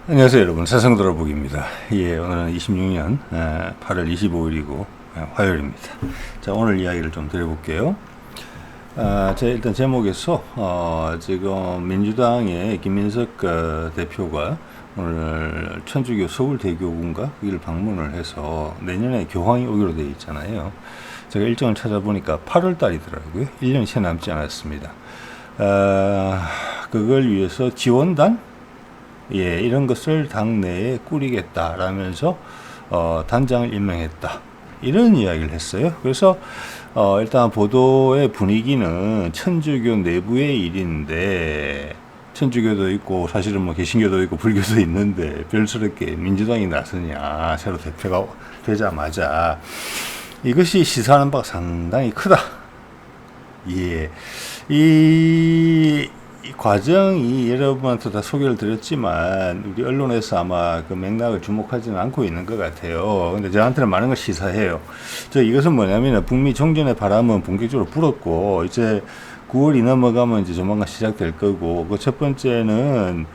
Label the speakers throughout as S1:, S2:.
S1: 안녕하세요 여러분, 세상돌아보기입니다. 예, 오늘은 26년 8월 25일이고 화요일입니다. 자, 오늘 이야기를 좀 드려볼게요. 제가 일단 제목에서 지금 민주당의 김민석 대표가 오늘 천주교 서울대교군가 여기를 방문을 해서 내년에 교황이 오기로 되어 있잖아요. 제가 일정을 찾아보니까 8월 달이더라고요. 1년이 채 남지 않았습니다. 그걸 위해서 지원단? 예, 이런 것을 당내에 꾸리겠다라면서 단장을 임명했다. 이런 이야기를 했어요. 그래서 일단 보도의 분위기는 천주교 내부의 일인데, 천주교도 있고 사실은 뭐 개신교도 있고 불교도 있는데 별스럽게 민주당이 나서냐, 새로 대표가 되자마자 이것이 시사하는 바가 상당히 크다. 예, 이 과정이 여러분한테 다 소개를 드렸지만 우리 언론에서 아마 그 맥락을 주목하지는 않고 있는 것 같아요. 근데 저한테는 많은 걸 시사해요. 이것은 뭐냐면 북미 종전의 바람은 본격적으로 불었고 이제 9월이 넘어가면 이제 조만간 시작될 거고, 그 첫 번째는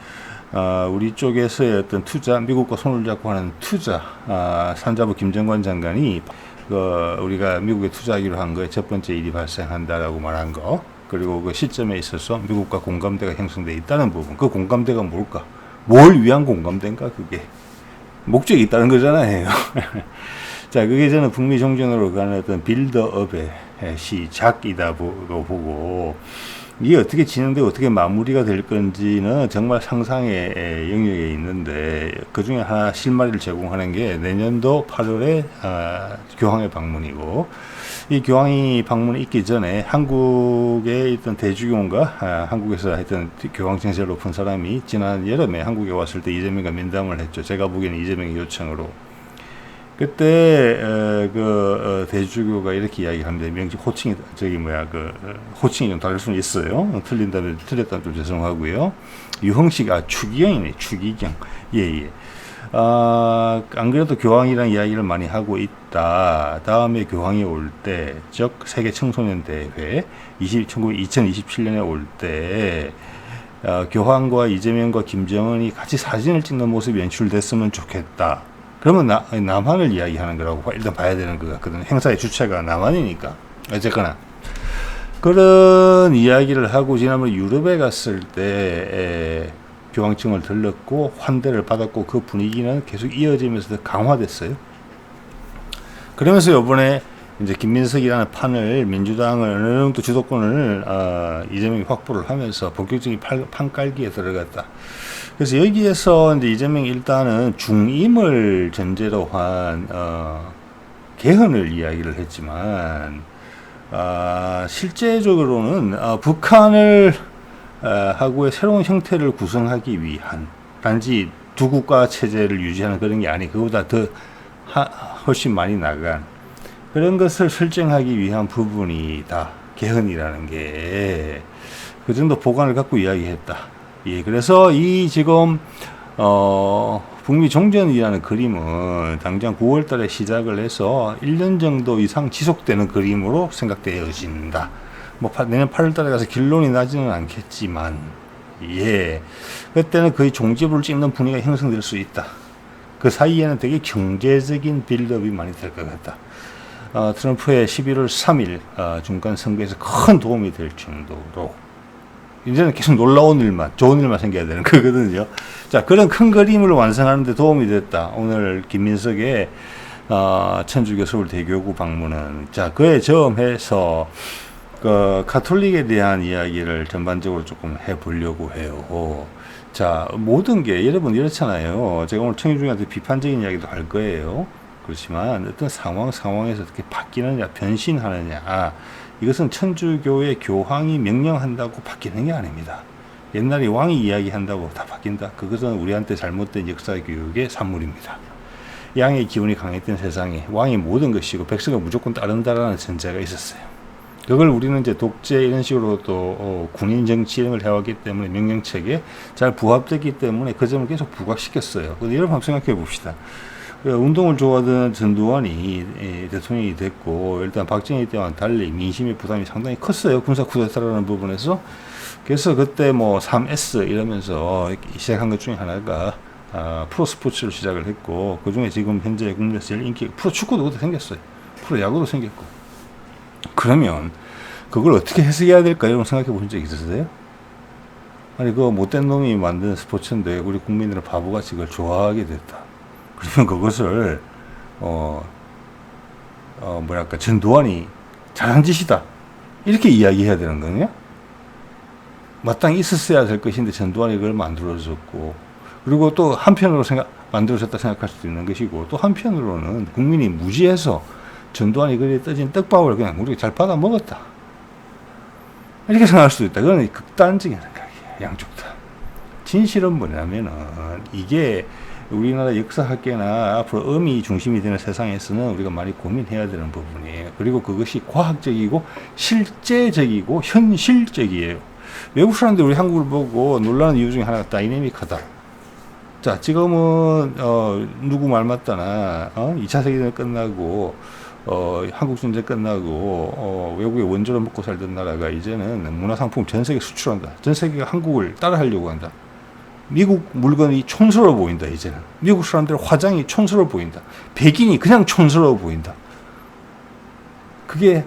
S1: 우리 쪽에서의 어떤 투자, 미국과 손을 잡고 하는 투자, 산자부 김정관 장관이 우리가 미국에 투자하기로 한 거에 첫 번째 일이 발생한다라고 말한 거, 그리고 그 시점에 있어서 미국과 공감대가 형성되어 있다는 부분, 그 공감대가 뭘까? 뭘 위한 공감대인가? 그게 목적이 있다는 거잖아요. 자, 그게 저는 북미 종전으로 가는 어떤 빌드업의 시작이다고 보고, 이게 어떻게 진행되고 어떻게 마무리가 될 건지는 정말 상상의 영역에 있는데, 그 중에 하나 실마리를 제공하는 게 내년도 8월에 교황의 방문이고, 이 교황이 방문이 있기 전에 한국에 있던 대주교인가, 한국에서 하여튼 교황 정세를 높은 사람이 지난 여름에 한국에 왔을 때 이재명과 면담을 했죠. 제가 보기에는 이재명의 요청으로. 그때 대주교가 이렇게 이야기합니다. 명지 호칭이 호칭이 좀 다를 수는 있어요. 틀렸다면 좀 죄송하고요. 유형식 추기경이네. 추기경. 예. 안 그래도 교황이랑 이야기를 많이 하고 있다. 다음에 교황이 올 때, 즉 세계 청소년 대회 2027년에 올 때 교황과 이재명과 김정은이 같이 사진을 찍는 모습이 연출됐으면 좋겠다. 그러면 남한을 이야기하는 거라고 일단 봐야 되는 것 같거든요. 행사의 주체가 남한이니까. 어쨌거나 그런 이야기를 하고, 지난번에 유럽에 갔을 때 교황청을 들렀고 환대를 받았고, 그 분위기는 계속 이어지면서 더 강화됐어요. 그러면서 이번에 이제 김민석이라는 판을, 민주당을 어느 정도 주도권을 이재명이 확보를 하면서 본격적인 판 깔기에 들어갔다. 그래서 여기에서 이제 이재명이 일단은 중임을 전제로 한 개헌을 이야기를 했지만, 실제적으로는 북한을 하고의 새로운 형태를 구성하기 위한, 단지 두 국가 체제를 유지하는 그런 게 아니, 그보다 더 훨씬 많이 나간 그런 것을 설정하기 위한 부분이다. 개헌이라는 게 그 정도 보관을 갖고 이야기했다. 예, 그래서 이 지금 북미 종전이라는 그림은 당장 9월 달에 시작을 해서 1년 정도 이상 지속되는 그림으로 생각되어진다. 뭐 내년 8월 달에 가서 결론이 나지는 않겠지만, 예, 그때는 거의 종지부를 찍는 분위기가 형성될 수 있다. 그 사이에는 되게 경제적인 빌드업이 많이 될 것 같다. 트럼프의 11월 3일 중간 선거에서 큰 도움이 될 정도로, 이제는 계속 놀라운 일만, 좋은 일만 생겨야 되는 거거든요. 자, 그런 큰 그림을 완성하는 데 도움이 됐다. 오늘 김민석의 천주교 서울대교구 방문은. 자, 그에 저음해서 가톨릭에 대한 이야기를 전반적으로 조금 해보려고 해요. 자, 모든 게 여러분 이렇잖아요. 제가 오늘 청유중한테 비판적인 이야기도 할 거예요. 그렇지만 어떤 상황에서 어떻게 바뀌느냐, 변신하느냐, 이것은 천주교의 교황이 명령한다고 바뀌는 게 아닙니다. 옛날에 왕이 이야기한다고 다 바뀐다. 그것은 우리한테 잘못된 역사 교육의 산물입니다. 양의 기운이 강했던 세상에 왕이 모든 것이고 백성은 무조건 따른다라는 전제가 있었어요. 그걸 우리는 이제 독재 이런 식으로 또 군인 정치 이런 걸 해왔기 때문에 명령책에 잘 부합되기 때문에 그 점을 계속 부각시켰어요. 근데 여러분 한번 생각해 봅시다. 운동을 좋아하던 전두환이 대통령이 됐고, 일단 박정희 때와는 달리 민심의 부담이 상당히 컸어요. 군사 쿠데타라는 부분에서. 그래서 그때 뭐 3S 이러면서 시작한 것 중에 하나가 프로 스포츠를 시작을 했고, 그 중에 지금 현재 국내에서 제일 인기, 프로 축구도 그때 생겼어요. 프로 야구도 생겼고. 그러면 그걸 어떻게 해석해야 될까 이런 생각해 보신 적 있으세요? 아니, 그 못된 놈이 만든 스포츠인데 우리 국민들은 바보같이 그걸 좋아하게 됐다. 그러면 그것을 뭐랄까, 전두환이 잘한 짓이다, 이렇게 이야기해야 되는 거냐? 마땅히 있었어야 될 것인데 전두환이 그걸 만들어줬고, 그리고 또 한편으로 만들어졌다 생각할 수도 있는 것이고, 또 한편으로는 국민이 무지해서 전두환이 그래 떠진 떡밥을 그냥 우리가 잘 받아 먹었다, 이렇게 생각할 수도 있다. 그건 극단적인 생각이에요. 양쪽 다. 진실은 뭐냐면은, 이게 우리나라 역사학계나 앞으로 어미 중심이 되는 세상에서는 우리가 많이 고민해야 되는 부분이에요. 그리고 그것이 과학적이고 실제적이고 현실적이에요. 외국 사람들이 우리 한국을 보고 놀라는 이유 중에 하나가 다이내믹하다. 자, 지금은 누구 말 맞다나 2차 세계대전 끝나고 한국전쟁 끝나고 외국의 원조를 먹고 살던 나라가 이제는 문화상품 전 세계 수출한다. 전 세계가 한국을 따라하려고 한다. 미국 물건이 촌스러워 보인다. 이제는 미국 사람들 화장이 촌스러워 보인다. 백인이 그냥 촌스러워 보인다. 그게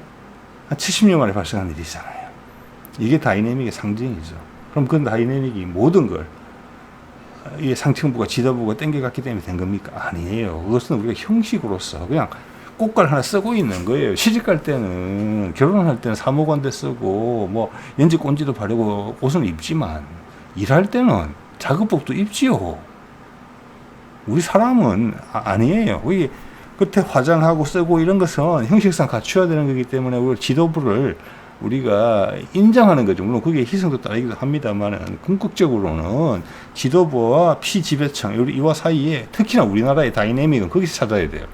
S1: 한 70년 만에 발생한 일이잖아요. 이게 다이내믹의 상징이죠. 그럼 그 다이내믹이 모든 걸 이 상층부가 지도부가 땡겨갔기 때문에 된 겁니까? 아니에요. 그것은 우리가 형식으로서 그냥 꽃갈 하나 쓰고 있는 거예요. 시집갈 때는, 결혼할 때는 사모관대 쓰고 뭐 연지 꼰지도 바르고 옷은 입지만, 일할 때는 작업복도 입지요. 우리 사람은 아니에요. 이게 끝에 화장하고 쓰고 이런 것은 형식상 갖춰야 되는 거기 때문에 우리 지도부를 우리가 인정하는 거죠. 물론 그게 희생도 따르기도 합니다만, 궁극적으로는 지도부와 피지배층 이와 사이에, 특히나 우리나라의 다이내믹은 거기서 찾아야 돼요.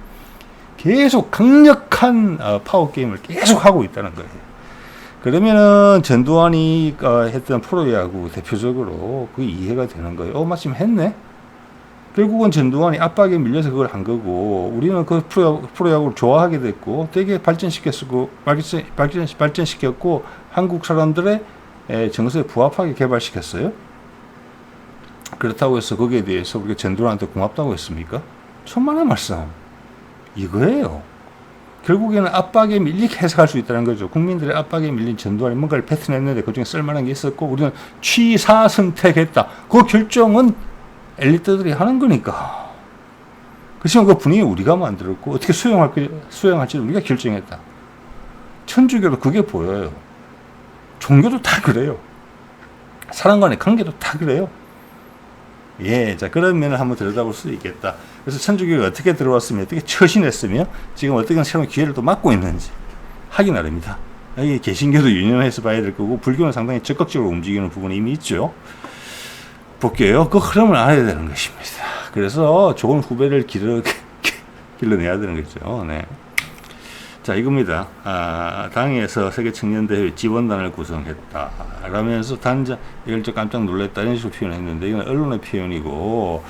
S1: 계속 강력한 파워게임을 계속 하고 있다는 거예요. 그러면은 전두환이 했던 프로야구 대표적으로 그게 이해가 되는 거예요. 마침 했네? 결국은 전두환이 압박에 밀려서 그걸 한 거고, 우리는 그 프로야구를 좋아하게 됐고, 되게 발전시켰고, 한국 사람들의 정서에 부합하게 개발시켰어요. 그렇다고 해서 거기에 대해서 우리가 전두환한테 고맙다고 했습니까? 천만의 말씀. 이거예요. 결국에는 압박에 밀리게 해석할 수 있다는 거죠. 국민들의 압박에 밀린 전두환이 뭔가를 뱉어냈는데 그중에 쓸만한 게 있었고, 우리는 취사선택했다. 그 결정은 엘리트들이 하는 거니까. 그렇지만 그 분위기 우리가 만들었고, 어떻게 수용할지를 우리가 결정했다. 천주교도 그게 보여요. 종교도 다 그래요. 사람 간의 관계도 다 그래요. 예, 자, 그런 면을 한번 들여다볼 수 있겠다. 그래서 천주교가 어떻게 들어왔으며, 어떻게 처신했으며, 지금 어떻게 새로운 기회를 또 막고 있는지 하기 나름이다. 이게 개신교도 유념해서 봐야 될 거고, 불교는 상당히 적극적으로 움직이는 부분이 이미 있죠. 볼게요. 그 흐름을 알아야 되는 것입니다. 그래서 좋은 후배를 길러내야 되는 거죠. 네. 자, 이겁니다. 당에서 세계청년대회 지원단을 구성했다. 라면서 단장, 이걸 좀 깜짝 놀랐다. 이런 식으로 표현했는데, 이건 언론의 표현이고,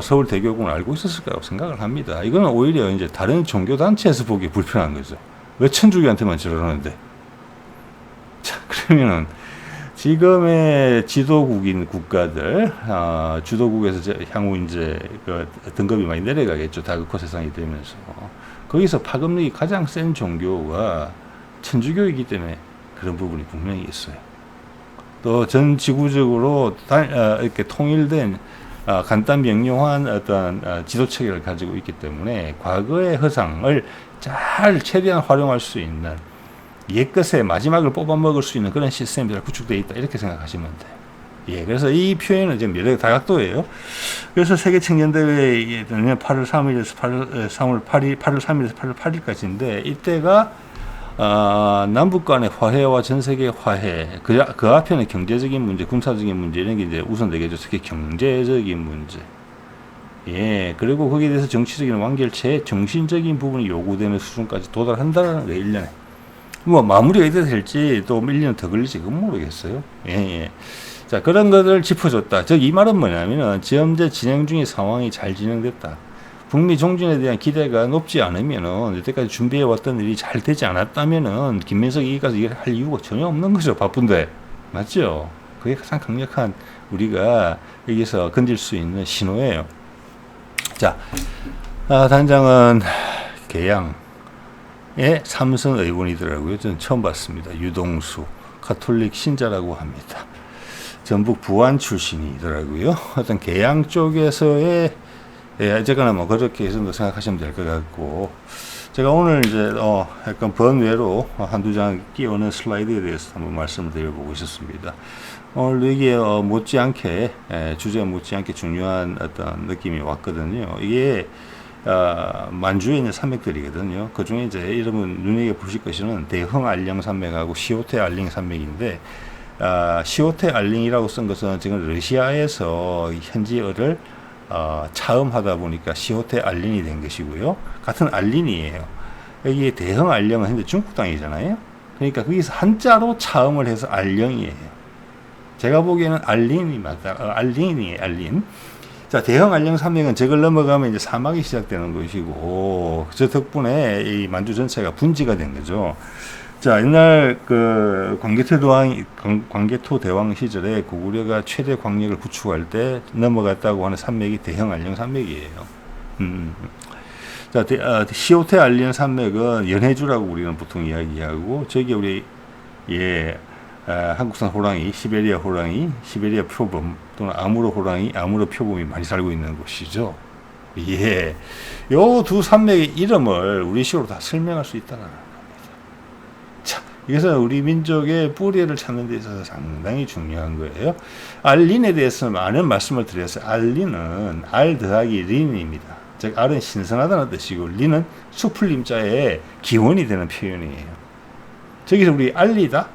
S1: 서울대교구는 알고 있었을 거라고 생각을 합니다. 이거는 오히려 이제 다른 종교단체에서 보기 불편한 거죠. 왜 천주교한테만 저러는데? 자, 그러면은, 지금의 지도국인 국가들, 주도국에서 향후 이제 그 등급이 많이 내려가겠죠. 다극화 세상이 되면서. 거기서 파급력이 가장 센 종교가 천주교이기 때문에 그런 부분이 분명히 있어요. 또 전 지구적으로 이렇게 통일된 간단 명료한 어떤 지도 체계를 가지고 있기 때문에 과거의 허상을 잘 최대한 활용할 수 있는, 옛것의 마지막을 뽑아먹을 수 있는 그런 시스템이 잘 구축되어 있다, 이렇게 생각하시면 돼요. 예, 그래서 이 표현은 지금 여러 다각도예요. 그래서 세계청년대회 내년 8월 3일에서 8월 8일까지인데, 이때가 남북 간의 화해와 전 세계 화해, 그 앞에는 경제적인 문제, 군사적인 문제 이런 게 이제 우선되겠죠. 특히 경제적인 문제. 예, 그리고 거기에 대해서 정치적인 완결체에 정신적인 부분이 요구되는 수준까지 도달한다는 거예요, 1년에. 뭐 마무리가 어떻게 될지 또 1년 더 걸릴지 그건 모르겠어요. 예. 자, 그런 것을 짚어줬다. 즉, 이 말은 뭐냐면은, 현재 진행 중인 상황이 잘 진행됐다. 북미 종전에 대한 기대가 높지 않으면은, 여태까지 준비해왔던 일이 잘 되지 않았다면은, 김민석이 가서 일을 할 이유가 전혀 없는 거죠. 바쁜데. 맞죠? 그게 가장 강력한 우리가 여기서 건질 수 있는 신호예요. 자, 단장은 계양의 삼선 의원이더라고요. 저는 처음 봤습니다. 유동수 가톨릭 신자라고 합니다. 전북 부안 출신이더라고요. 어떤 계양 쪽에서의 어쨌거나 뭐 그렇게 해서 생각하시면 될 것 같고, 제가 오늘 이제 약간 번외로 한두 장 끼워넣은 슬라이드에 대해서 한번 말씀을 드려보고 있었습니다. 오늘 이게 못지않게 주제 못지않게 중요한 어떤 느낌이 왔거든요. 이게 만주에 있는 산맥들이거든요. 그 중에 이제 여러분 눈에 보실 것은 대흥 알령 산맥하고 시오테 알링 산맥인데, 시오테 알링이라고 쓴 것은 지금 러시아에서 현지어를 차음하다 보니까 시호테 알린이 된 것이고요. 같은 알린이에요. 여기 대흥 알령은 현재 중국 땅이잖아요. 그러니까 거기서 한자로 차음을 해서 알령이에요. 제가 보기에는 알린이 맞다. 알린이에요. 알린. 자, 대흥 알령 산맥은 저걸 넘어가면 이제 사막이 시작되는 것이고, 저 덕분에 이 만주 전체가 분지가 된 거죠. 자, 옛날 그 광개토 대왕 시절에 고구려가 최대 광역을 구축할 때 넘어갔다고 하는 산맥이 대흥 알령 산맥이에요. 자, 시오테 알린 산맥은 연해주라고 우리는 보통 이야기하고, 저기 우리 한국산 호랑이, 시베리아 호랑이, 시베리아 표범 또는 아무로 호랑이, 아무로 표범이 많이 살고 있는 곳이죠. 예, 요 두 산맥의 이름을 우리식으로 다 설명할 수 있다는. 그래서 우리 민족의 뿌리를 찾는 데 있어서 상당히 중요한 거예요. 알린에 대해서 많은 말씀을 드렸어요. 알린은 알 더하기 린입니다. 즉 알은 신선하다는 뜻이고 린은 수풀림자의 기원이 되는 표현이에요. 저기서 우리 알리다,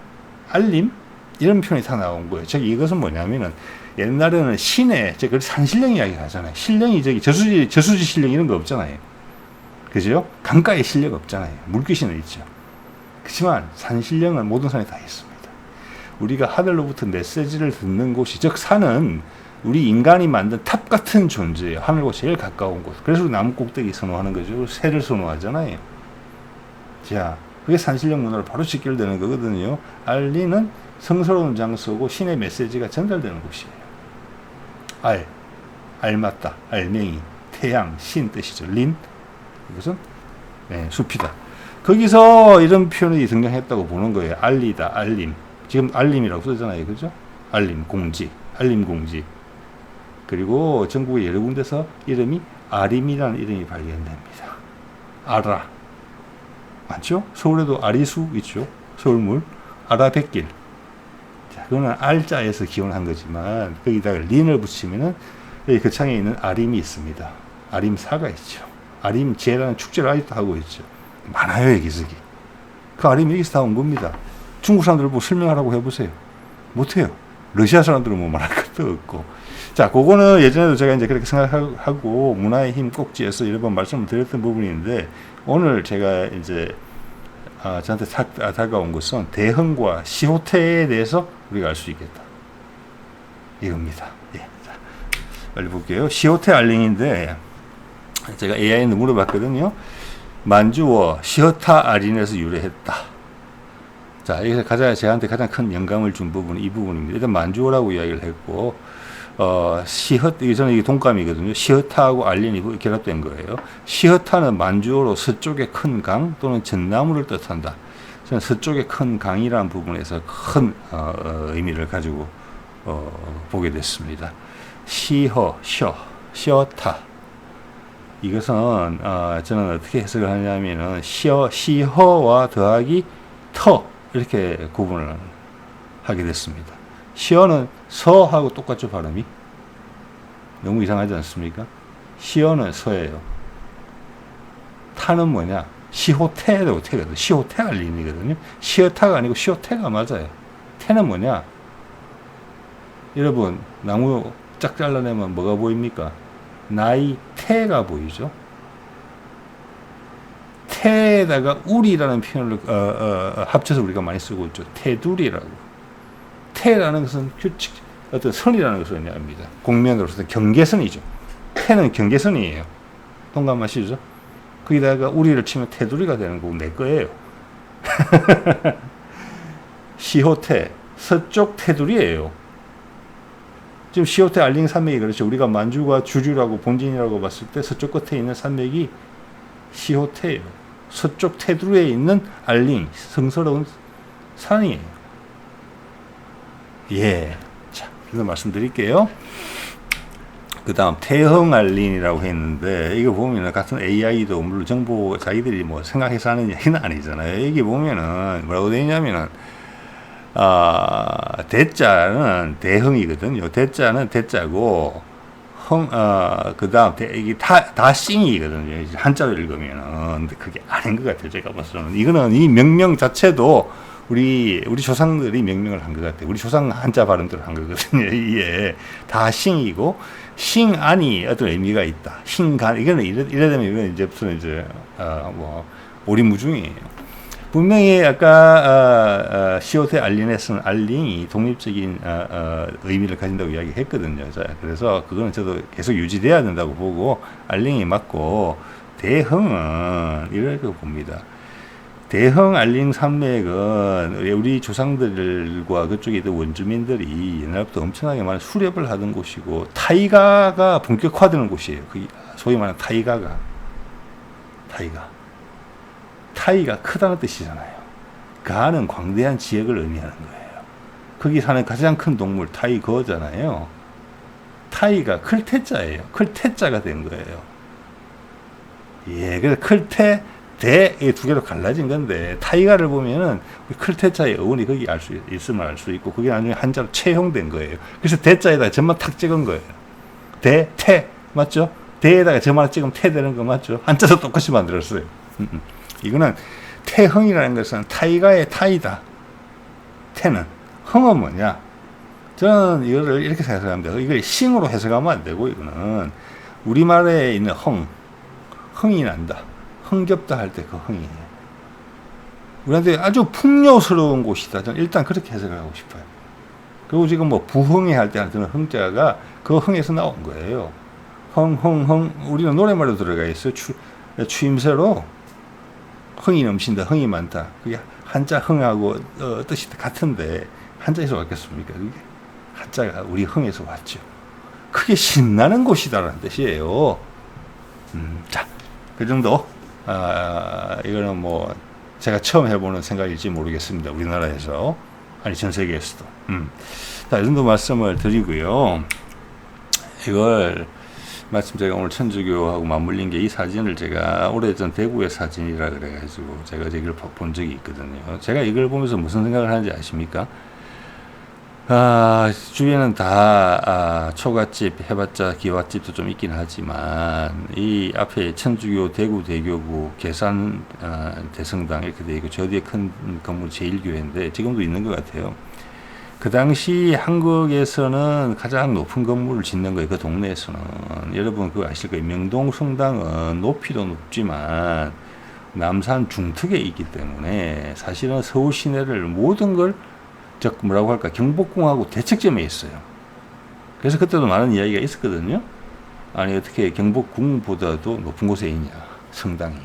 S1: 알림 이런 표현이 다 나온 거예요. 즉 이것은 뭐냐면은 옛날에는 신의 즉 산신령 이야기 하잖아요. 신령이 저기 저수지 신령 이런 거 없잖아요. 그죠? 강가에 신령 없잖아요. 물귀신은 있죠. 그렇지만 산신령은 모든 산에 다 있습니다. 우리가 하늘로부터 메시지를 듣는 곳이, 즉 산은 우리 인간이 만든 탑 같은 존재예요. 하늘과 제일 가까운 곳. 그래서 나무 꼭대기 선호하는 거죠. 새를 선호하잖아요. 자, 그게 산신령 문화로 바로 직결되는 거거든요. 알리는 성스러운 장소고 신의 메시지가 전달되는 곳이에요. 알맞다, 알맹이, 태양, 신 뜻이죠. 린, 이것은 숲이다. 거기서 이런 표현이 등장했다고 보는 거예요. 알리다, 알림. 지금 알림이라고 쓰잖아요. 그죠? 알림, 공직, 알림 공직. 그리고 전국의 여러 군데서 이름이 아림이라는 이름이 발견됩니다. 아라. 맞죠? 서울에도 아리수 있죠. 서울물. 아라뱃길. 자, 그거는 알자에서 기원한 거지만, 거기다가 린을 붙이면은, 여기 그 창에 있는 아림이 있습니다. 아림사가 있죠. 아림제라는 축제를 아직도 하고 있죠. 많아요, 여기저기. 그 아림이 여기서 다 온 겁니다. 중국 사람들 뭐 설명하라고 해보세요. 못해요. 러시아 사람들은 뭐 말할 것도 없고. 자, 그거는 예전에도 제가 이제 그렇게 생각하고 문화의 힘 꼭지에서 여러 번 말씀을 드렸던 부분인데, 오늘 제가 이제 저한테 다가온 것은 대흥과 시호태에 대해서 우리가 알 수 있겠다. 이겁니다. 예. 자, 빨리 볼게요. 시호태 알링인데, 제가 AI한테 물어봤거든요. 만주어 시허타 아린에서 유래했다. 자, 여기서 저한테 가장 큰 영감을 준 부분은 이 부분입니다. 일단 만주어라고 이야기를 했고, 저는 이게 동감이거든요. 시허타하고 알린이 결합된 거예요. 시허타는 만주어로 서쪽의 큰 강 또는 전나무를 뜻한다. 저는 서쪽의 큰 강이라는 부분에서 큰 의미를 가지고 보게 됐습니다. 시허타. 이것은 저는 어떻게 해석을 하냐면은 시허와 더하기 터 이렇게 구분을 하게 됐습니다. 시허는 서하고 똑같죠, 발음이? 너무 이상하지 않습니까? 시허는 서예요. 타는 뭐냐? 시호태라고 태거든요. 시호태가 알림이거든요. 시허타가 아니고 시호태가 맞아요. 태는 뭐냐? 여러분, 나무 쫙 잘라내면 뭐가 보입니까? 나이 태가 보이죠. 태에다가 우리라는 표현을 합쳐서 우리가 많이 쓰고 있죠. 태두리라고. 태라는 것은 규칙, 어떤 선이라는 것을 의미합니다. 공면으로서 경계선이죠. 태는 경계선이에요. 동감하시죠? 거기다가 우리를 치면 태두리가 되는 거고 내 거예요. 시호태, 서쪽 태두리예요. 지금 시호테 알링 산맥이 그렇죠. 우리가 만주가 주류라고 본진이라고 봤을 때 서쪽 끝에 있는 산맥이 시호테예요. 서쪽 테두리에 있는 알링, 성스러운 산이에요. 예. 자, 그래서 말씀드릴게요. 그 다음 태흥알린이라고 했는데 이거 보면은 같은 AI도 물론 정보 자기들이 뭐 생각해서 하는 얘기는 아니잖아요. 여기 보면은 뭐라고 되어 있냐면은 대자는 대흥이거든요. 대자는 대자고 그 다음 이게 다싱이거든요. 한자로 읽으면은 근데 그게 아닌 것 같아요. 제가 봐서는 이거는 이 명명 자체도 우리 조상들이 명명을 한 것 같아요. 우리 조상 한자 발음대로 한 거거든요. 이게 다싱이고 싱 안이 어떤 의미가 있다. 싱간 이거는 이래되면 이건 이제 무슨 뭐 오리무중이에요. 분명히 아까 시호테 알린에서는 알린이 독립적인 의미를 가진다고 이야기했거든요. 자, 그래서 그거는 저도 계속 유지돼야 된다고 보고 알린이 맞고 대흥은 이렇게 봅니다. 대흥 알린 산맥은 우리 조상들과 그쪽에 있던 원주민들이 옛날부터 엄청나게 많은 수렵을 하던 곳이고 타이가가 본격화되는 곳이에요. 그 소위 말하는 타이가 크다는 뜻이잖아요. 가는 광대한 지역을 의미하는 거예요. 거기 사는 가장 큰 동물 타이거잖아요. 타이가 클테자예요. 클테자가 된 거예요. 예, 그래서 클테 대 이 두 개로 갈라진 건데 타이가를 보면은 클테자의 어원이 거기 있으면 알 수 있고 그게 나중에 한자로 채용된 거예요. 그래서 대자에다가 점만 탁 찍은 거예요. 태 맞죠? 대에다가 점만 찍으면 태 되는 거 맞죠? 한자도 똑같이 만들었어요. 이거는 태흥이라는 것은 타이가의 타이다. 태는 흥은 뭐냐? 저는 이거를 이렇게 해석합니다. 이걸 싱으로 해석하면 안 되고 이거는 우리말에 있는 흥이 난다. 흥겹다 할 때 그 흥이에요. 우리한테 아주 풍요스러운 곳이다. 저는 일단 그렇게 해석을 하고 싶어요. 그리고 지금 뭐 부흥회 할 때 하는 흥자가 그 흥에서 나온 거예요. 흥. 우리는 노래말로 들어가 있어요. 추임새로 흥이 넘친다, 흥이 많다. 그게 한자 흥하고 뜻이 같은데 한자에서 왔겠습니까? 그게 한자가 우리 흥에서 왔죠. 그게 신나는 곳이다라는 뜻이에요. 자, 그 정도. 이거는 뭐 제가 처음 해보는 생각일지 모르겠습니다. 우리나라에서 아니 전 세계에서도. 자, 이 정도 말씀을 드리고요. 이걸 마침 제가 오늘 천주교하고 맞물린 게 이 사진을 제가 오래전 대구의 사진이라 그래가지고 제가 이걸 본 적이 있거든요. 제가 이걸 보면서 무슨 생각을 하는지 아십니까? 주위에는 다 초가집, 해봤자 기와집도 좀 있긴 하지만 이 앞에 천주교 대구 대교구 계산 대성당 이렇게 돼 있고 저 뒤에 큰 건물 제1교회인데 지금도 있는 것 같아요. 그 당시 한국에서는 가장 높은 건물을 짓는 거예요. 그 동네에서는. 여러분 그거 아실 거예요. 명동 성당은 높이도 높지만 남산 중턱에 있기 때문에 사실은 서울 시내를 모든 걸 뭐라고 할까 경복궁하고 대척점에 있어요. 그래서 그때도 많은 이야기가 있었거든요. 아니 어떻게 경복궁보다도 높은 곳에 있냐 성당이.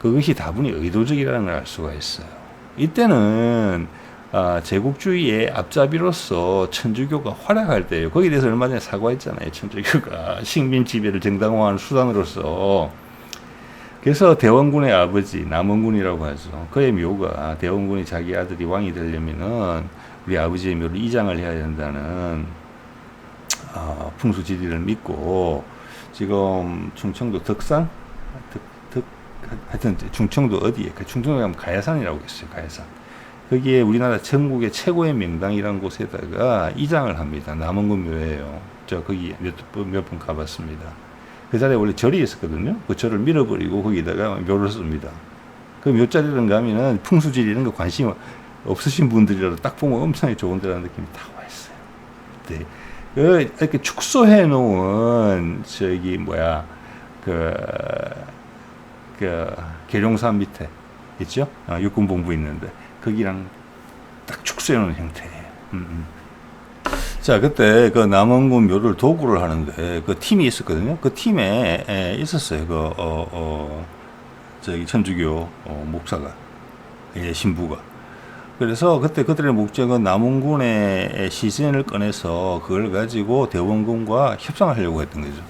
S1: 그것이 다분히 의도적이라는 걸 알 수가 있어요. 이때는 제국주의의 앞잡이로서 천주교가 활약할 때예요. 거기에 대해서 얼마 전에 사과했잖아요. 천주교가 식민 지배를 정당화하는 수단으로서. 그래서 대원군의 아버지 남원군이라고 하죠. 그의 묘가 대원군이 자기 아들이 왕이 되려면은 우리 아버지의 묘를 이장을 해야 된다는 풍수지리를 믿고 지금 충청도 덕산 하여튼 충청도 어디에 충청도 가면 가야산이라고 있어요. 가야산. 거기에 우리나라 전국의 최고의 명당이라는 곳에다가 이장을 합니다. 남원군 묘예요. 저 거기 몇 번 가봤습니다. 그 자리에 원래 절이 있었거든요. 그 절을 밀어버리고 거기다가 묘를 씁니다. 그 묘자리를 가면은 풍수지리 이런 거 관심 없으신 분들이라도 딱 보면 엄청나게 좋은 데라는 느낌이 딱 와 있어요. 네. 이렇게 축소해 놓은 계룡산 밑에 있죠? 육군본부 있는데 거기랑 딱 축소해 놓은 형태예요. 자, 그때 그 남원군 묘를 도구를 하는데 그 팀이 있었거든요. 그 팀에 있었어요. 천주교 목사가, 신부가. 그래서 그때 그들의 목적은 남원군의 시신을 꺼내서 그걸 가지고 대원군과 협상을 하려고 했던 거죠.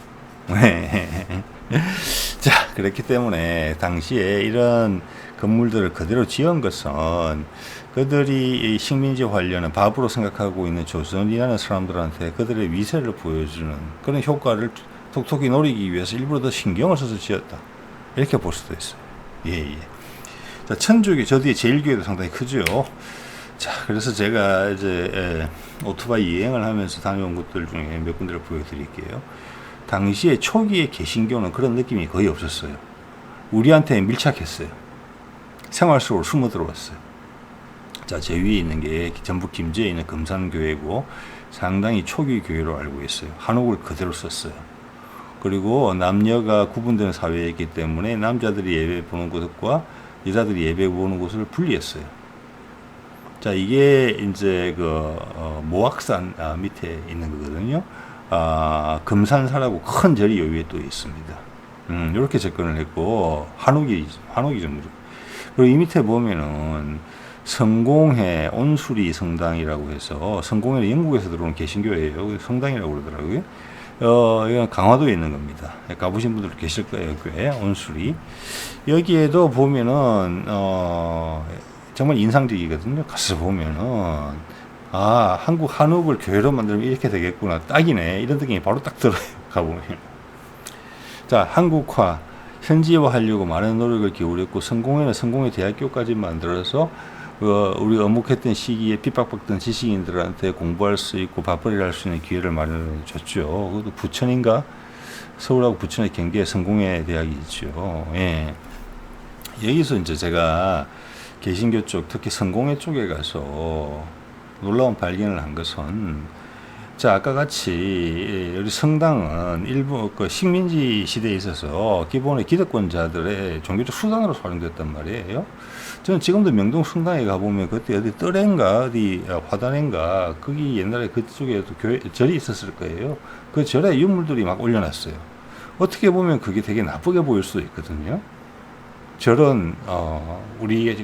S1: 자, 그렇기 때문에 당시에 이런 건물들을 그대로 지은 것은 그들이 식민지화하려는 밥으로 생각하고 있는 조선이라는 사람들한테 그들의 위세를 보여주는 그런 효과를 톡톡히 노리기 위해서 일부러 더 신경을 써서 지었다. 이렇게 볼 수도 있어요. 예. 자, 천주교, 저 뒤에 제일교회도 상당히 크죠. 자, 그래서 제가 이제 오토바이 여행을 하면서 다녀온 곳들 중에 몇 군데를 보여드릴게요. 당시에 초기의 개신교는 그런 느낌이 거의 없었어요. 우리한테 밀착했어요. 생활 속으로 숨어 들어왔어요. 자, 제 위에 있는 게 전북 김제에 있는 금산교회고 상당히 초기 교회로 알고 있어요. 한옥을 그대로 썼어요. 그리고 남녀가 구분되는 사회이기 때문에 남자들이 예배 보는 곳과 여자들이 예배 보는 곳을 분리했어요. 자, 이게 이제 모악산 밑에 있는 거거든요. 금산사라고 큰 절이 여기에 또 있습니다. 이렇게 접근을 했고 한옥이 좀. 그리고 이 밑에 보면은 성공회 온수리 성당이라고 해서 성공회는 영국에서 들어온 개신교예요. 성당이라고 그러더라고요. 이건 강화도에 있는 겁니다. 가보신 분들 계실 거예요. 꽤 온수리. 여기에도 보면은 정말 인상적이거든요. 가서 보면은 한국 한옥을 교회로 만들면 이렇게 되겠구나. 딱이네. 이런 느낌이 바로 딱 들어요. 가보면. 자, 한국화 현지화하려고 많은 노력을 기울였고 성공회는 성공회 대학교까지 만들어서 우리 어묵했던 시기에 핍박받던 지식인들한테 공부할 수 있고 밥벌이를 할 수 있는 기회를 마련해 줬죠. 그것도 부천인가? 서울하고 부천의 경계에 성공회 대학이 있죠. 예. 여기서 이제 제가 개신교 쪽, 특히 성공회 쪽에 가서 놀라운 발견을 한 것은, 자, 아까 같이 우리 성당은 일부 식민지 시대에 있어서 기본의 기득권자들의 종교적 수단으로 활용됐단 말이에요. 저는 지금도 명동 성당에 가보면 그때 어디 뜰인가 어디 화단인가 거기 옛날에 그쪽에도 절이 있었을 거예요. 그 절에 유물들이 막 올려놨어요. 어떻게 보면 그게 되게 나쁘게 보일 수도 있거든요. 절은 우리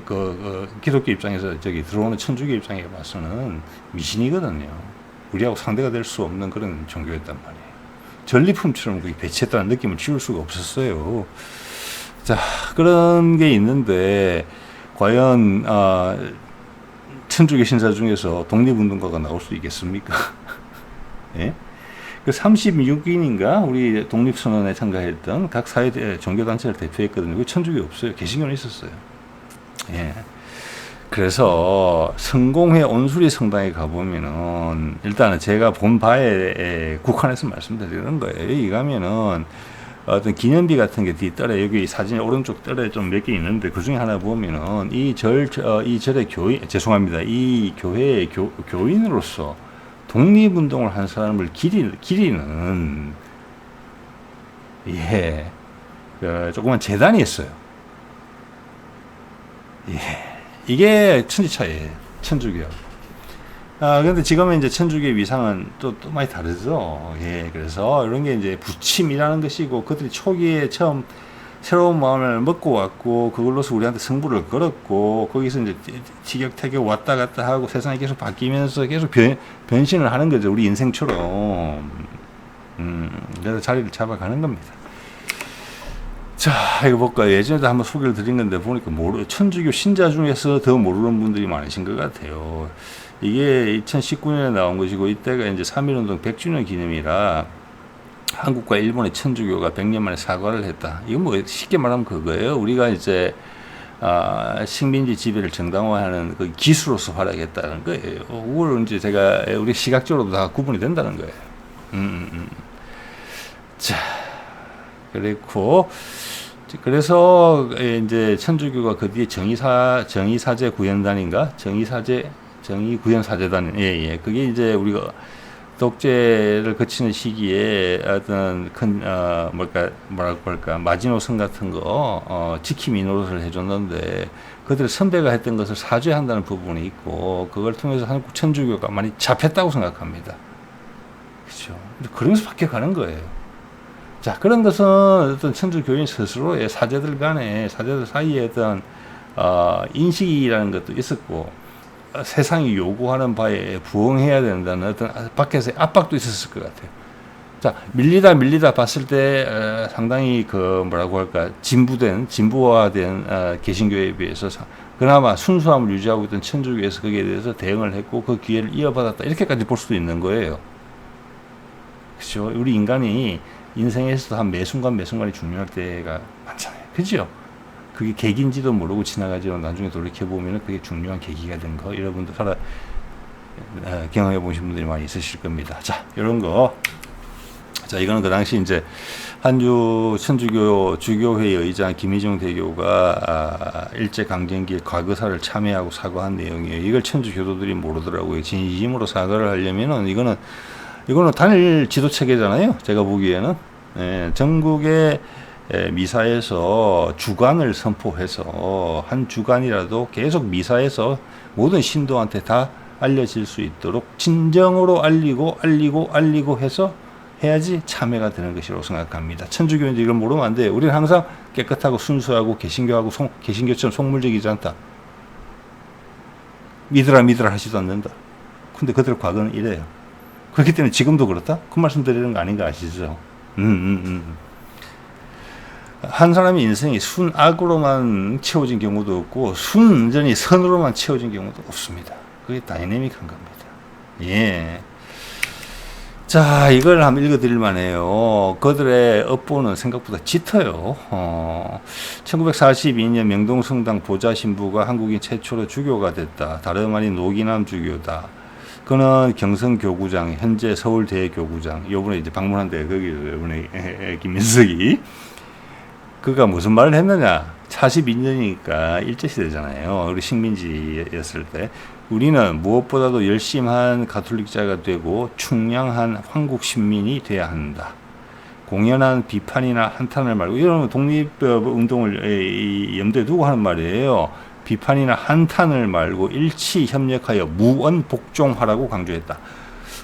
S1: 기독교 입장에서 들어오는 천주교 입장에 봐서는 미신이거든요. 우리하고 상대가 될 수 없는 그런 종교였단 말이에요. 전리품처럼 그게 배치했다는 느낌을 지울 수가 없었어요. 자, 그런 게 있는데 과연 천주교 신사 중에서 독립운동가가 나올 수 있겠습니까? 예? 그 36인인가 우리 독립선언에 참가했던 각 사회 종교단체를 대표했거든요. 그 천주교 없어요. 개신교는 있었어요. 예. 그래서 성공회 온수리 성당에 가보면은 일단은 제가 본 바에 국한해서 말씀드리는 거예요. 여기 가면은 어떤 기념비 같은 게 뒤뜰에 여기 사진 오른쪽 뜰에 좀 몇 개 있는데 그 중에 하나 보면은 이 절의 교인, 죄송합니다. 이 교회의 교인으로서 독립운동을 한 사람을 기리는 조그만 재단이 있어요. 이게 천지차이에요. 천주교. 근데 지금은 이제 천주교의 위상은 또 많이 다르죠. 그래서 이런 게 이제 부침이라는 것이고, 그들이 초기에 처음 새로운 마음을 먹고 왔고, 그걸로서 우리한테 승부를 걸었고, 거기서 이제 티격태격 왔다 갔다 하고 세상이 계속 바뀌면서 계속 변신을 하는 거죠. 우리 인생처럼. 그래서 자리를 잡아가는 겁니다. 자, 이거 볼까요? 예전에도 한번 소개를 드린 건데, 보니까 천주교 신자 중에서 더 모르는 분들이 많으신 것 같아요. 이게 2019년에 나온 것이고, 이때가 이제 3.1운동 100주년 기념이라 한국과 일본의 천주교가 100년 만에 사과를 했다. 이건 뭐 쉽게 말하면 그거예요. 우리가 이제 식민지 지배를 정당화하는 그 기수로서 활약했다는 거예요. 그걸 이제 제가 우리 시각적으로도 다 구분이 된다는 거예요. 자, 그래서 이제 천주교가 그 뒤에 정의사제 구현단인가? 정의구현사제단. 그게 이제 우리가 독재를 거치는 시기에 어떤 큰, 마지노선 같은 거, 지킴이 노릇을 해줬는데, 그들 선배가 했던 것을 사죄한다는 부분이 있고, 그걸 통해서 한국 천주교가 많이 잡혔다고 생각합니다. 그렇죠. 그러면서 바뀌어가는 거예요. 자, 그런 것은 어떤 천주교인 스스로의 사제들 사이에 어떤, 인식이라는 것도 있었고, 세상이 요구하는 바에 부응해야 된다는 어떤 밖에서의 압박도 있었을 것 같아요. 자, 밀리다 봤을 때 상당히 그 뭐라고 할까 진부화된 개신교에 비해서 그나마 순수함을 유지하고 있던 천주교에서 거기에 대해서 대응을 했고 그 기회를 이어받았다 이렇게까지 볼 수도 있는 거예요. 그렇죠? 우리 인간이 인생에서도 한 매 순간이 중요할 때가 많잖아요. 그죠? 그게 계기인지도 모르고 지나가지만 나중에 돌이켜보면 그게 중요한 계기가 된 거 여러분도 경험해 보신 분들이 많이 있으실 겁니다. 자, 이런 거. 자, 이거는 그 당시 이제 한주 천주교 주교회의 의장 김희중 대교가 일제강점기에 과거사를 참회하고 사과한 내용이에요. 이걸 천주교도들이 모르더라고요. 진심으로 사과를 하려면은 이거는 단일 지도 체계잖아요. 제가 보기에는 전국의 미사에서 주간을 선포해서 한 주간이라도 계속 미사에서 모든 신도한테 다 알려질 수 있도록 진정으로 알리고 해서 해야지 참회가 되는 것이라고 생각합니다. 천주교인들 이걸 모르면 안 돼요. 우리는 항상 깨끗하고 순수하고 개신교처럼 속물적이지 않다. 믿으라 하지도 않는다. 근데 그들 과거는 이래요. 그렇기 때문에 지금도 그렇다? 그 말씀 드리는 거 아닌가 아시죠? 한 사람의 인생이 순악으로만 채워진 경우도 없고 순전히 선으로만 채워진 경우도 없습니다. 그게 다이내믹한 겁니다. 예. 자, 이걸 한번 읽어드릴 만해요. 그들의 업보는 생각보다 짙어요. 1942년 명동성당 보좌 신부가 한국인 최초로 주교가 됐다. 다름 아닌 노기남 주교다. 그는 경성교구장, 현재 서울대교구장, 요번에 이제 방문한 데 거기를 요번에 김민석이 그가 무슨 말을 했느냐? 42년이니까 일제시대잖아요. 우리 식민지였을 때. 우리는 무엇보다도 열심한 가톨릭자가 되고 충량한 황국 신민이 돼야 한다. 공연한 비판이나 한탄을 말고, 이런 독립운동을 염두에 두고 하는 말이에요. 비판이나 한탄을 말고 일치 협력하여 무언복종하라고 강조했다.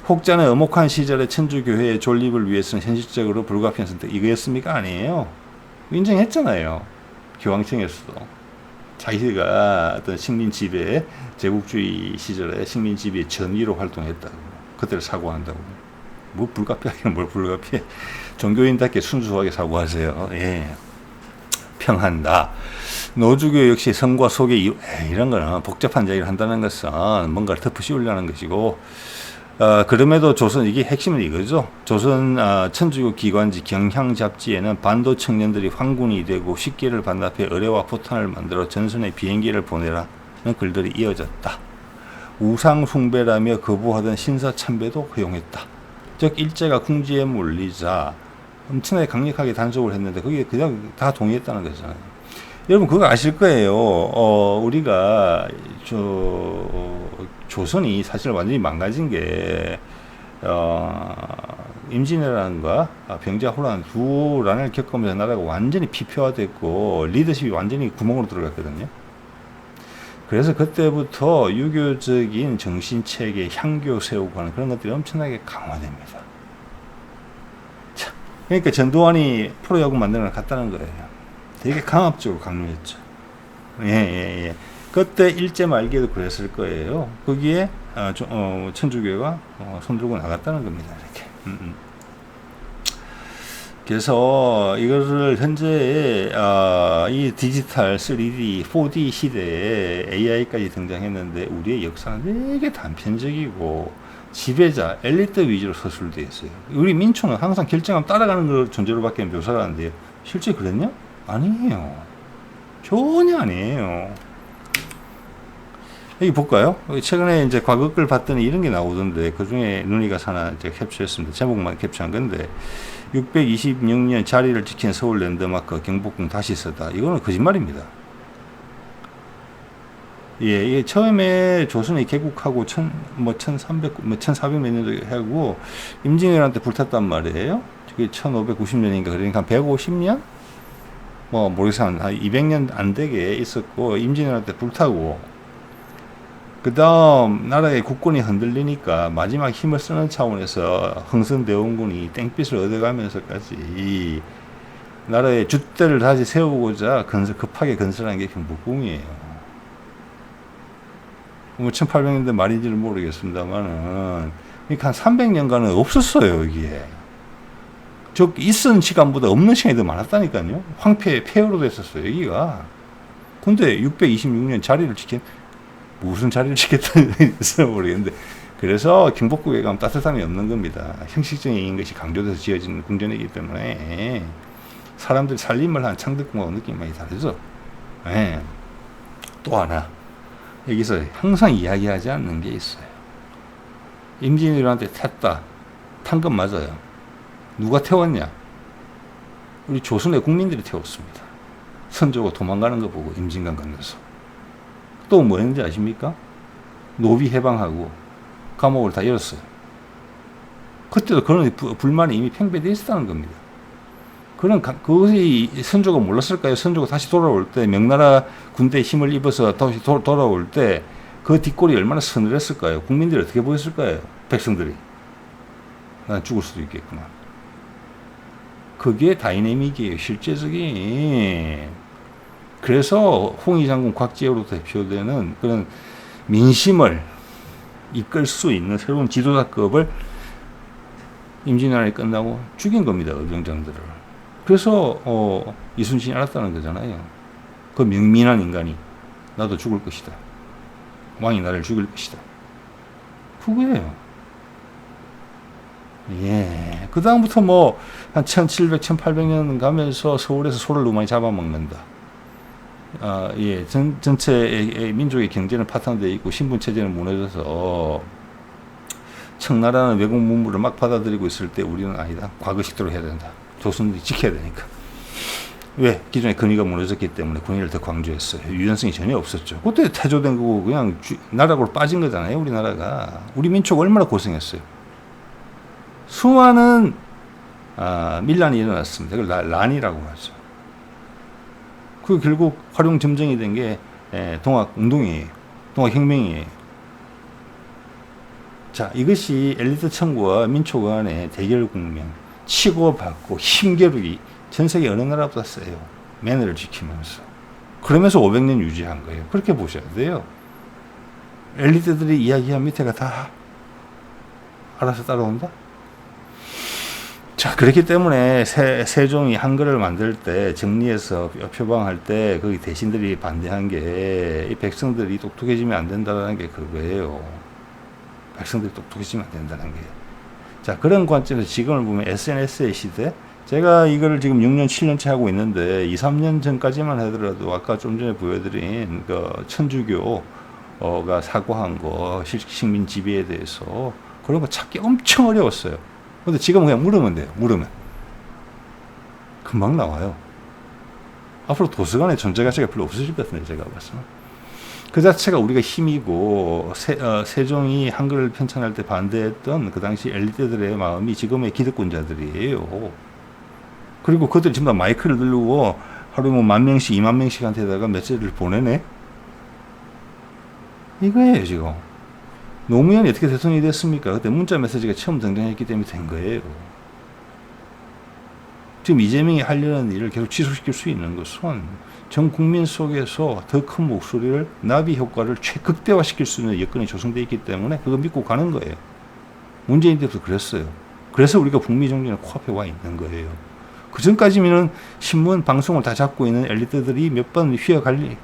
S1: 혹자는 엄혹한 시절의 천주교회의 존립을 위해서는 현실적으로 불가피한 선택, 이거였습니까? 아니에요. 인정했잖아요. 교황청에서도. 자기가 어떤 식민 지배, 제국주의 시절에 식민 지배 전위로 활동했다고. 그때를 사고한다고. 뭐 불가피하게 뭘 불가피해. 종교인답게 순수하게 사고하세요. 예. 평한다. 노주교 역시 성과 속의 이유, 이런 거는 복잡한 이야기를 한다는 것은 뭔가를 덮어 씌우려는 것이고, 그럼에도 조선, 이게 핵심은 이거죠. 조선 천주교 기관지 경향 잡지에는 반도 청년들이 황군이 되고 식기를 반납해 의뢰와 포탄을 만들어 전선에 비행기를 보내라는 글들이 이어졌다. 우상 숭배라며 거부하던 신사 참배도 허용했다. 즉 일제가 궁지에 몰리자 엄청나게 강력하게 단속을 했는데 그게 그냥 다 동의했다는 거잖아요. 여러분 그거 아실 거예요. 우리가 조선이 사실 완전히 망가진 게 임진왜란과 병자호란 두 난을 겪으면서 나라가 완전히 피폐화됐고 리더십이 완전히 구멍으로 들어갔거든요. 그래서 그때부터 유교적인 정신체계, 향교 세우고 하는 그런 것들이 엄청나게 강화됩니다. 자, 그러니까 전두환이 프로야구 만드는 걸 같다는 거예요. 되게 강압적으로 강요했죠. 예. 그때 일제 말기에도 그랬을 거예요. 거기에 천주교가 손들고 나갔다는 겁니다. 이렇게. 그래서 이거를 현재 이 디지털 3D, 4D 시대에 AI까지 등장했는데 우리의 역사는 되게 단편적이고 지배자, 엘리트 위주로 서술되어 있어요. 우리 민초는 항상 결정하면 따라가는 걸 존재로밖에 묘사가 안 돼요. 실제 그랬냐? 아니에요. 전혀 아니에요. 여기 볼까요? 최근에 이제 과거글 봤더니 이런 게 나오던데 그 중에 눈이 가서 하나 제가 캡처했습니다. 제목만 캡처한 건데 626년 자리를 지킨 서울 랜드마크 경복궁 다시 서다. 이거는 거짓말입니다. 예, 이게 처음에 조선이 개국하고 1400몇 년도 하고 임진왜란 때 불탔단 말이에요. 그게 1590년인가 그러니까 한 150년? 뭐 모르겠어요. 한 200년 안 되게 있었고 임진왜란 때 불타고 그 다음 나라의 국권이 흔들리니까 마지막 힘을 쓰는 차원에서 흥선대원군이 땡빛을 얻어가면서까지 나라의 줏대를 다시 세우고자 급하게 건설한 게 경복궁이에요. 뭐 1800년대 말인지는 모르겠습니다만은 그러니까 한 300년간은 없었어요. 여기에 즉 있은 시간보다 없는 시간이 더 많았다니까요. 폐허로 됐었어요 여기가. 근데 626년 자리를 지킨, 무슨 자리를 지켰다는지 모르겠는데, 그래서 경복궁에 가면 따뜻함이 없는 겁니다. 형식적인 것이 강조돼서 지어진 궁전이기 때문에 사람들이 살림을 한 창덕궁하고 느낌이 많이 다르죠. 예. 또 하나 여기서 항상 이야기하지 않는 게 있어요. 임진왜란때 탔다. 탄 건 맞아요. 누가 태웠냐? 우리 조선의 국민들이 태웠습니다. 선조가 도망가는 거 보고 임진강 건너서. 또 뭐 했는지 아십니까? 노비 해방하고 감옥을 다 열었어요. 그때도 그런 불만이 이미 팽배되어 있었다는 겁니다. 그것이 선조가 몰랐을까요? 선조가 다시 돌아올 때, 명나라 군대의 힘을 입어서 다시 돌아올 때 그 뒷골이 얼마나 서늘했을까요? 국민들이 어떻게 보였을까요? 백성들이. 난 죽을 수도 있겠구만. 그게 다이내믹이에요. 실제적인. 그래서 홍위 장군 곽지혜로 대표되는 그런 민심을 이끌 수 있는 새로운 지도자급을 임진왜란이 끝나고 죽인 겁니다. 의병장들을. 그래서 이순신이 알았다는 거잖아요. 그 명민한 인간이 나도 죽을 것이다. 왕이 나를 죽일 것이다. 그거예요. 예. 그 다음부터 뭐 한 1700, 1800년 가면서 서울에서 소를 너무 많이 잡아먹는다. 예. 전체 민족의 경제는 파탄되어 있고 신분 체제는 무너져서 청나라는 외국 문물을 막 받아들이고 있을 때 우리는 아니다. 과거식대로 해야 된다. 조선들이 지켜야 되니까. 왜? 기존의 권위가 무너졌기 때문에 권위를 더 강조했어요. 유연성이 전혀 없었죠. 그때 태조된 거고 그냥 나락으로 빠진 거잖아요. 우리나라가. 우리 민족 얼마나 고생했어요. 수많은 밀란이 일어났습니다. 그걸 난이라고 하죠. 그 결국 활용점정이 된 게 동학운동이에요. 동학혁명이에요. 자, 이것이 엘리트 청구와 민족 간의 대결 국면, 치고받고 힘겨루기 전 세계 어느 나라보다 세요. 매너를 지키면서. 그러면서 500년 유지한 거예요. 그렇게 보셔야 돼요. 엘리트들이 이야기한 밑에가 다 알아서 따라온다? 자, 그렇기 때문에 세종이 한글을 만들 때 정리해서 표방할 때 거기 대신들이 반대한 게 이 백성들이 똑똑해지면 안 된다는 게 그거예요. 백성들이 똑똑해지면 안 된다는 게. 자, 그런 관점에서 지금을 보면 SNS의 시대, 제가 이거를 지금 6년, 7년째 하고 있는데 2, 3년 전까지만 하더라도 아까 좀 전에 보여드린 그 천주교가 사고한 거, 식민 지배에 대해서 그런 거 찾기 엄청 어려웠어요. 근데 지금은 그냥 물으면 돼요. 물으면. 금방 나와요. 앞으로 도서관의 존재 가치가 별로 없어질 것 같은데, 제가 봤어요. 그 자체가 우리가 힘이고, 세종이 한글을 편찬할 때 반대했던 그 당시 엘리트들의 마음이 지금의 기득권자들이에요. 그리고 그들이 전부 다 마이크를 들고 하루에 뭐 10,000명씩, 20,000명씩한테다가 메시지를 보내네? 이거예요, 지금. 노무현이 어떻게 대통령이 됐습니까? 그때 문자 메시지가 처음 등장했기 때문에 된 거예요. 지금 이재명이 하려는 일을 계속 지속시킬 수 있는 것은 전 국민 속에서 더 큰 목소리를, 나비 효과를 최극대화시킬 수 있는 여건이 조성되어 있기 때문에 그거 믿고 가는 거예요. 문재인 때부터 그랬어요. 그래서 우리가 북미 정전에 코앞에 와 있는 거예요. 그 전까지면은 신문, 방송을 다 잡고 있는 엘리트들이 몇 번 휘어갈리,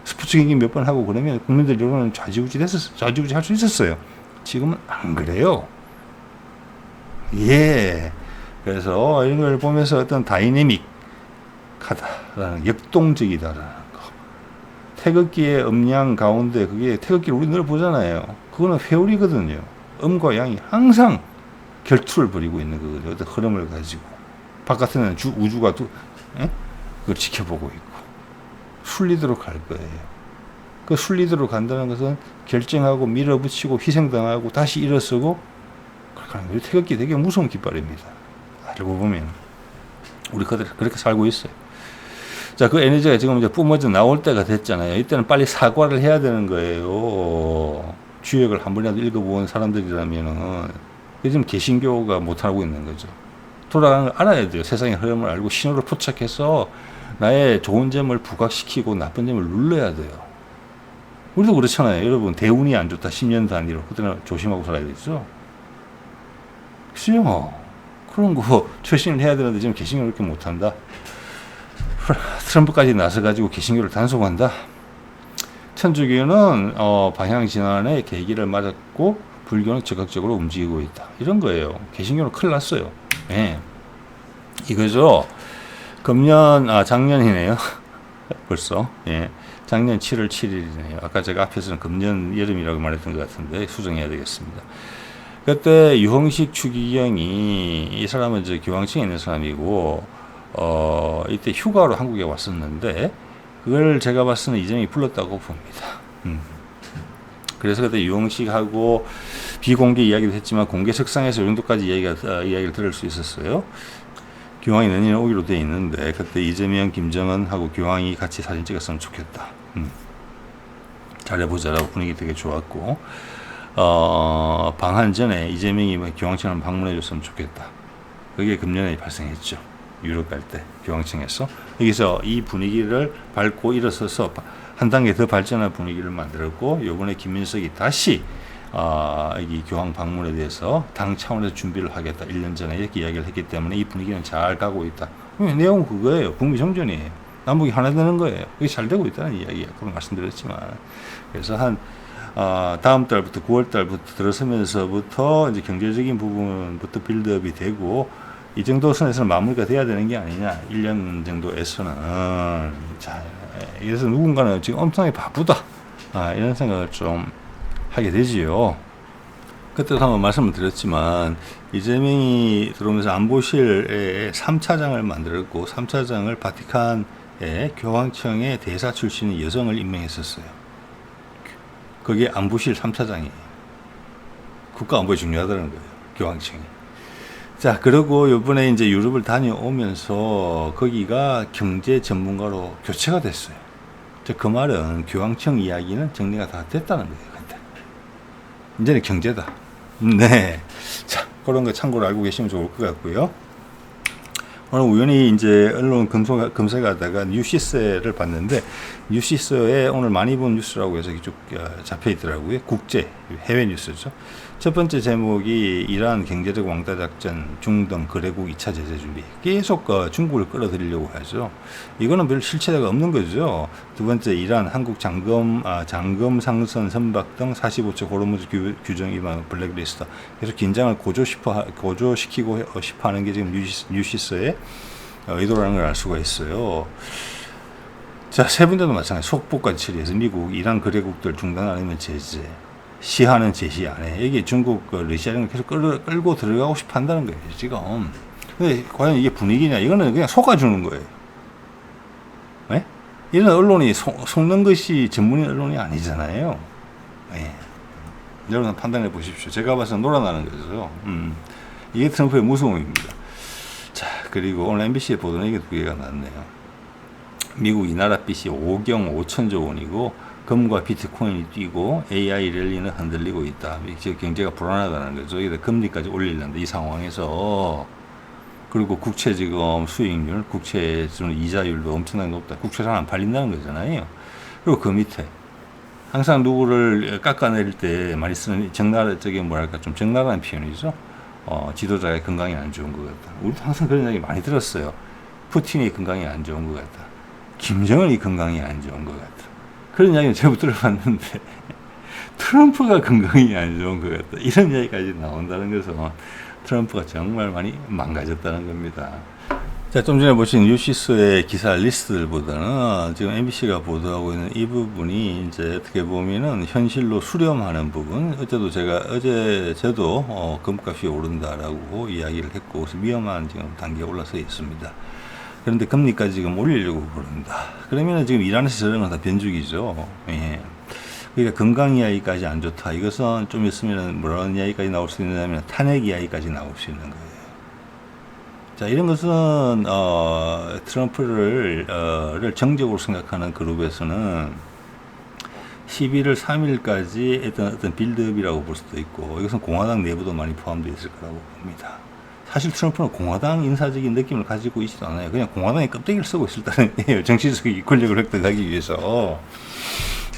S1: 스포츠 경기 몇 번 하고 그러면 국민들 여론은 좌지우지 할 수 있었어요. 지금은 안 그래요. 예. 그래서 이런 걸 보면서 어떤 다이내믹하다라는, 역동적이다라는 거. 태극기의 음양 가운데 그게 태극기를 우리 늘 보잖아요. 그거는 회오리거든요. 음과 양이 항상 결투를 벌이고 있는 거거든요. 어떤 흐름을 가지고. 바깥에는 우주가 그걸 지켜보고 있고. 순리대로 갈 거예요. 그 순리대로 간다는 것은 결정하고 밀어붙이고 희생당하고 다시 일어서고 그렇게 하는 거예요. 태극기 되게 무서운 깃발입니다. 알고 보면 우리 그렇게 살고 있어요. 자, 그 에너지가 지금 이제 뿜어져 나올 때가 됐잖아요. 이때는 빨리 사과를 해야 되는 거예요. 주역을 한 번이라도 읽어본 사람들이라면은 지금 개신교가 못하고 있는 거죠. 돌아가는 걸 알아야 돼요. 세상의 흐름을 알고 신호를 포착해서 나의 좋은 점을 부각시키고 나쁜 점을 눌러야 돼요. 우리도 그렇잖아요. 여러분, 대운이 안 좋다. 10년 단위로. 그때는 조심하고 살아야 되죠. 그죠? 그런 거 최신을 해야 되는데 지금 개신교를 이렇게 못한다. 트럼프까지 나서가지고 개신교를 단속한다. 천주교는 방향 전환의 계기를 맞았고 불교는 적극적으로 움직이고 있다. 이런 거예요. 개신교는 큰일 났어요. 예. 이거죠. 작년이네요. 벌써. 예. 작년 7월 7일이네요. 아까 제가 앞에서는 금년 여름이라고 말했던 것 같은데 수정해야 되겠습니다. 그때 유흥식 추기경이, 이 사람은 이제 교황청에 있는 사람이고 이때 휴가로 한국에 왔었는데 그걸 제가 봤을 때는 이재명이 불렀다고 봅니다. 그래서 그때 유흥식하고 비공개 이야기도 했지만 공개 석상에서 이 정도까지 이야기를 들을 수 있었어요. 교황이 내년에 오기로 돼 있는데 그때 이재명, 김정은하고 교황이 같이 사진 찍었으면 좋겠다. 잘해보자라고 분위기 되게 좋았고 방한 전에 이재명이 교황청을 방문해줬으면 좋겠다. 그게 금년에 발생했죠. 유럽 갈 때 교황청에서 여기서 이 분위기를 밟고 일어서서 한 단계 더 발전한 분위기를 만들었고 이번에 김민석이 다시 이 교황 방문에 대해서 당 차원에서 준비를 하겠다. 1년 전에 이렇게 이야기를 했기 때문에 이 분위기는 잘 가고 있다. 내용은 그거예요. 북미 정전이에요. 남북이 하나 되는 거예요. 그게 잘 되고 있다는 이야기예요. 그런 말씀드렸지만 그래서 다음 달부터 9월 달부터 들어서면서부터 이제 경제적인 부분부터 빌드업이 되고 이 정도 선에서는 마무리가 돼야 되는 게 아니냐. 1년 정도에서는. 자, 그래서 누군가는 지금 엄청나게 바쁘다. 이런 생각을 좀 하게 되지요. 그때도 한번 말씀을 드렸지만 이재명이 들어오면서 안보실에 3차장을 만들었고 3차장을 바티칸의 교황청의 대사 출신의 여성을 임명했었어요. 그게 안보실 3차장이에요. 국가안보에 중요하다는 거예요. 교황청이. 자, 그리고 이번에 이제 유럽을 다녀오면서 거기가 경제 전문가로 교체가 됐어요. 그 말은 교황청 이야기는 정리가 다 됐다는 거예요. 그때. 이제는 경제다. 네. 자, 그런 거 참고로 알고 계시면 좋을 것 같고요. 오늘 우연히 이제 언론 검색하다가 뉴시스를 봤는데 뉴시스에 오늘 많이 본 뉴스라고 해서 쭉 잡혀 있더라고요. 국제 해외 뉴스죠. 첫 번째 제목이 이란 경제적 왕따 작전 중동 거래국 2차 제재 준비. 계속 중국을 끌어들이려고 하죠. 이거는 별 실체가 없는 거죠. 두 번째 이란 한국 잔금 상선 선박 등 45조 고르무즈 규정 위반 블랙리스트. 그래서 긴장을 고조시키고 싶어 하는 게 지금 뉴시스의 의도라는 걸 알 수가 있어요. 자, 세 번째도 마찬가지. 속보까지 처리해서 미국, 이란 거래국들 중단 아니면 제재. 시한은 제시 안 해. 여기 중국, 러시아를 계속 끌고 들어가고 싶어 한다는 거예요, 지금. 근데 과연 이게 분위기냐? 이거는 그냥 속아주는 거예요. 네? 이런 언론이 속는 것이 전문인 언론이 아니잖아요. 네. 여러분 판단해 보십시오. 제가 봐서 놀아나는 거죠. 이게 트럼프의 무서움입니다. 자, 그리고 오늘 MBC의 보도는 이게 두 개가 나왔네요. 미국 이 나라 빚이 5경 5천조 원이고 금과 비트코인이 뛰고 AI 랠리는 흔들리고 있다. 지금 경제가 불안하다는 거죠. 금리까지 올리려는데 이 상황에서 그리고 국채 지금 수익률, 국채 지금 이자율도 엄청나게 높다. 국채 잘 안 팔린다는 거잖아요. 그리고 그 밑에 항상 누구를 깎아내릴 때 많이 쓰는 적나라적인 좀 적나라한 표현이죠. 지도자의 건강이 안 좋은 것 같다. 우리도 항상 그런 이야기 많이 들었어요. 푸틴이 건강이 안 좋은 것 같다. 김정은이 건강이 안 좋은 것 같다. 그런 이야기는 제가 들어봤는데 트럼프가 건강이 안 좋은 것 같다. 이런 이야기까지 나온다는 것은 트럼프가 정말 많이 망가졌다는 겁니다. 자, 좀 전에 보신 뉴시스의 기사 리스트들보다는 지금 MBC가 보도하고 있는 이 부분이 이제 어떻게 보면은 현실로 수렴하는 부분. 어제 저도 금값이 오른다라고 이야기를 했고 위험한 지금 단계에 올라서 있습니다. 그런데 금리까지 지금 올리려고 그런다. 그러면은 지금 이란에서 저런 건 다 변죽이죠. 예. 그러니까 건강 이야기까지 안 좋다. 이것은 좀 있으면 뭐라는 이야기까지 나올 수 있느냐면 탄핵 이야기까지 나올 수 있는 거예요. 자, 이런 것은 트럼프를 정적으로 생각하는 그룹에서는 11월 3일까지 어떤 빌드업이라고 볼 수도 있고 이것은 공화당 내부도 많이 포함되어 있을 거라고 봅니다. 사실 트럼프는 공화당 인사적인 느낌을 가지고 있지도 않아요. 그냥 공화당의 껍데기를 쓰고 있을 따름이에요. 정치적인 권력을 획득하기 위해서.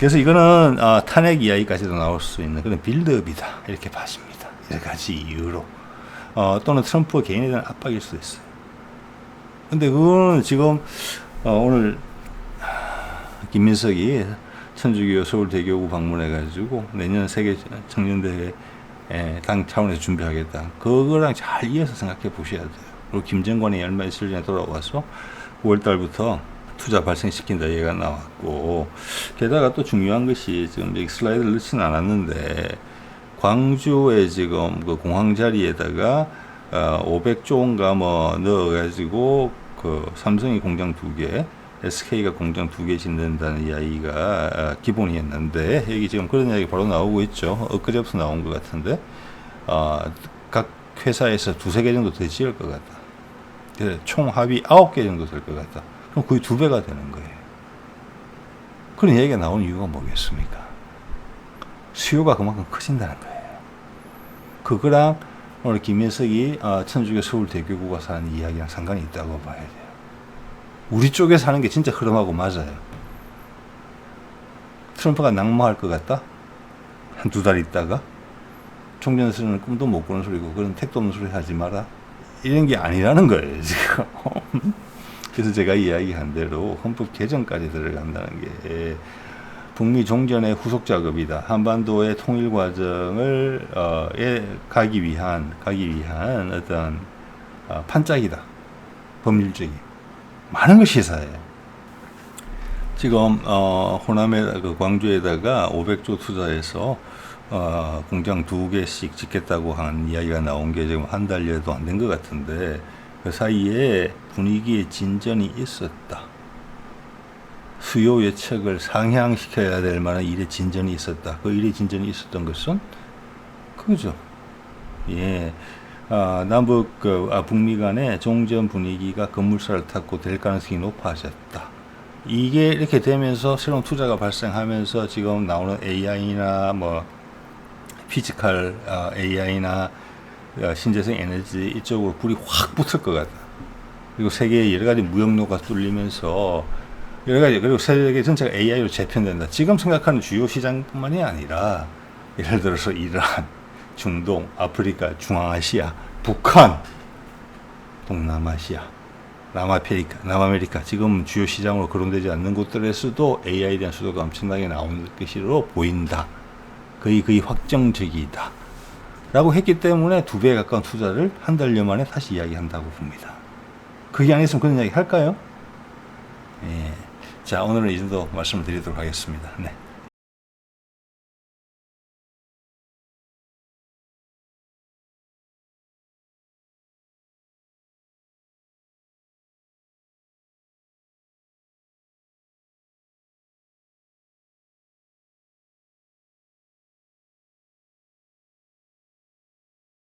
S1: 그래서 이거는 탄핵 이야기까지도 나올 수 있는 그런 빌드업이다 이렇게 봐집니다. 여러 가지 이유로 또는 트럼프 개인에 대한 압박일 수도 있어요. 근데 그거는 지금 오늘 김민석이 천주교 서울대교구 방문해가지고 내년 세계 청년대회 당 차원에서 준비하겠다. 그거랑 잘 이어서 생각해 보셔야 돼요. 그리고 김정관이 얼마 있을 전에 돌아와서 9월달부터 투자 발생시킨다 얘기가 나왔고, 게다가 또 중요한 것이 지금 여기 슬라이드를 넣지는 않았는데 광주에 지금 그 공항 자리에다가 500조 원가 뭐 넣어가지고 그 삼성이 공장 2개, SK가 공장 2개 짓는다는 이야기가 기본이었는데 여기 지금 그런 이야기 바로 나오고 있죠. 엊그제부터 나온 것 같은데 각 회사에서 2-3개 정도 더 지을 것 같다. 그래서 총 합이 9개 정도 될 것 같다. 그럼 거의 2배가 되는 거예요. 그런 얘기가 나온 이유가 뭐겠습니까? 수요가 그만큼 커진다는 거예요. 그거랑 오늘 김민석이 천주교 서울대교구가 사는 이야기랑 상관이 있다고 봐야 돼요. 우리 쪽에 사는 게 진짜 흐름하고 맞아요. 트럼프가 낙마할 것 같다? 한두 달 있다가? 총전선언은 꿈도 못 꾸는 소리고 그런 택도 없는 소리 하지 마라. 이런 게 아니라는 거예요, 지금. 그래서 제가 이야기한 대로 헌법 개정까지 들어간다는 게 북미 종전의 후속 작업이다. 한반도의 통일 과정을 가기 위한 어떤 판짝이다. 법률적인 많은 걸 시사해요. 지금 호남에 그 광주에다가 500조 투자해서 공장 2개씩 짓겠다고 한 이야기가 나온 게 지금 한 달여도 안 된 것 같은데 그 사이에 분위기의 진전이 있었다. 수요 예측을 상향시켜야 될 만한 일의 진전이 있었다. 그 일의 진전이 있었던 것은 그거죠. 예. 남북 북미 간의 종전 분위기가 급물살을 탔고 될 가능성이 높아졌다. 이게 이렇게 되면서 새로운 투자가 발생하면서 지금 나오는 AI나 뭐 피지컬 AI나 신재생 에너지 이쪽으로 불이 확 붙을 것 같다. 그리고 세계의 여러 가지 무역로가 뚫리면서 여러 가지, 그리고 세계 전체가 AI로 재편된다. 지금 생각하는 주요 시장뿐만이 아니라 예를 들어서 이란, 중동, 아프리카, 중앙아시아, 북한, 동남아시아, 남아메리카 지금 주요 시장으로 거론되지 않는 곳들에서도 AI에 대한 수요가 엄청나게 나오는 것으로 보인다. 거의 확정적이다. 라고 했기 때문에 2배에 가까운 투자를 한 달여 만에 다시 이야기한다고 봅니다. 그게 아니었으면 그런 이야기 할까요? 예. 자, 오늘은 이 정도 말씀을 드리도록 하겠습니다. 네.